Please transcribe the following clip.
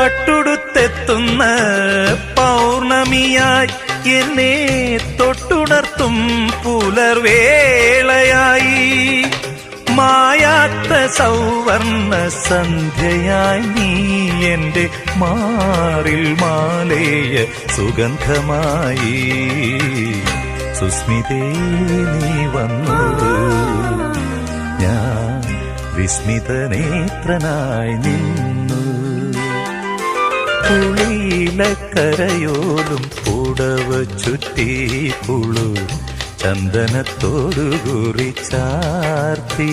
പട്ടുടുത്തെത്തുന്ന പൗർണമിയായി എന്നെ തൊട്ടുണർത്തും പുലർവേളയായി മായാത്ത സൗവർണ സന്ധ്യയായി നീ എന്റെ മാറിൽ മാലേയ സുഗന്ധമായി സുസ്മിതേ നീ വന്നു ഞാൻ വിസ്മിതനേത്രനായി നിന്നു പുളിയിലക്കരയോലും പുടവ ചുറ്റി പുളു ചന്ദനത്തോടു കുറിച്ചാർത്തി